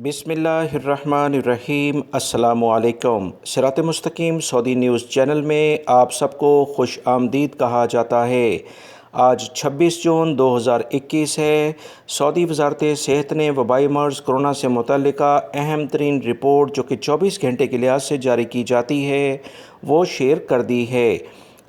बिस्मिल्लाहिर्रहमानिर्रहीम। अस्सलामुअलैकुम। सिरात मुस्तकीम सऊदी न्यूज़ चैनल में आप सबको खुश आमदीद कहा जाता है। आज 26 जून 2021 है। सऊदी वज़ारत सेहत ने वबाई मर्ज़ कोरोना से मुतल्लिका अहम तरीन रिपोर्ट जो कि 24 घंटे के लिहाज से जारी की जाती है वो शेयर कर दी है।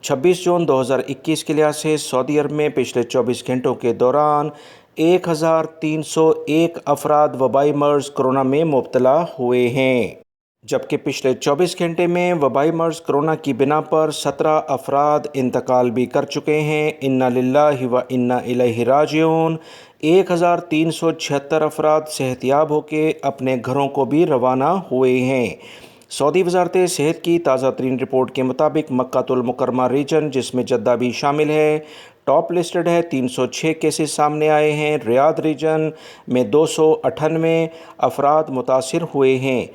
26 जून 2021 के लिहाज से सऊदी अरब में पिछले 24 घंटों के दौरान 1301 अफराद वबाई मर्ज़ कोरोना में मुब्तला हुए हैं, जबकि पिछले 24 घंटे में वबाई मर्ज़ कोरोना की बिना पर 17 अफराद इंतकाल भी कर चुके हैं। इन्ना लिल्लाहि व इन्ना इलैहि राजिऊन। 1376 अफराद सेहतयाब होकर अपने घरों को भी रवाना हुए हैं। सऊदी वज़ारत सेहत की ताज़ा तरीन रिपोर्ट के मुताबिक मक्कातुल मुकर्रमा रीजन, जिसमें जद्दा भी शामिल है, टॉप लिस्टेड है। 306 केसेस सामने आए हैं। रियाद रीजन में 298 अफराद मुतासिर हुए हैं,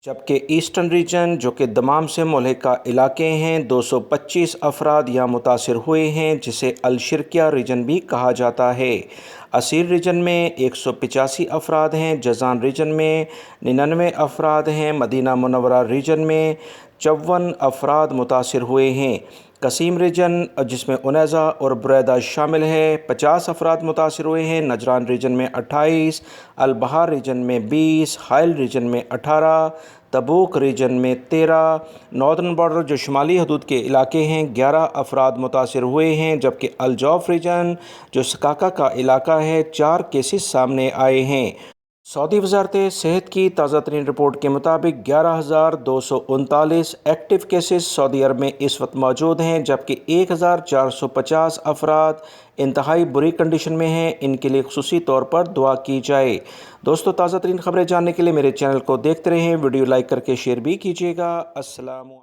जबकि ईस्टर्न रीजन जो कि दमाम से मुल्हिका इलाके हैं 225 अफराद यहाँ मुतासिर हुए हैं, जिसे अलशिरकिया रीजन भी कहा जाता है। असीर रीजन में 185 अफराद हैं। जज़ान रीजन में 99 अफराद हैं। मदीना मुनव्वरा रीजन में 54 अफराद मुतासिर हुए हैं। कसीम रीजन जिसमें उनैज़ा और बुरैदा शामिल है 50 अफराद मुतासिर हुए हैं। नजरान रीजन में 28, अलबहार रीजन में 20, हाइल रीजन में 18, तबूक रीजन में 13, नॉर्दर्न बॉर्डर जो शुमाली हदूद के इलाके हैं 11 अफराद मुतासिर हुए हैं, जबकि अलजौफ रीजन जो सकाका का इलाका है 4 केसेस सामने आए हैं। सऊदी वज़ारत सेहत की ताज़ा तरीन रिपोर्ट के मुताबिक 11,239 एक्टिव केसेस सऊदी अरब में इस वक्त मौजूद हैं, जबकि 1,450 अफराद इंतहाई बुरी कंडीशन में हैं। इनके लिए खुसूसी तौर पर दुआ की जाए। दोस्तों, ताज़ा तरीन खबरें जानने के लिए मेरे चैनल को देखते रहें। वीडियो लाइक करके शेयर भी कीजिएगा। अस्सलाम।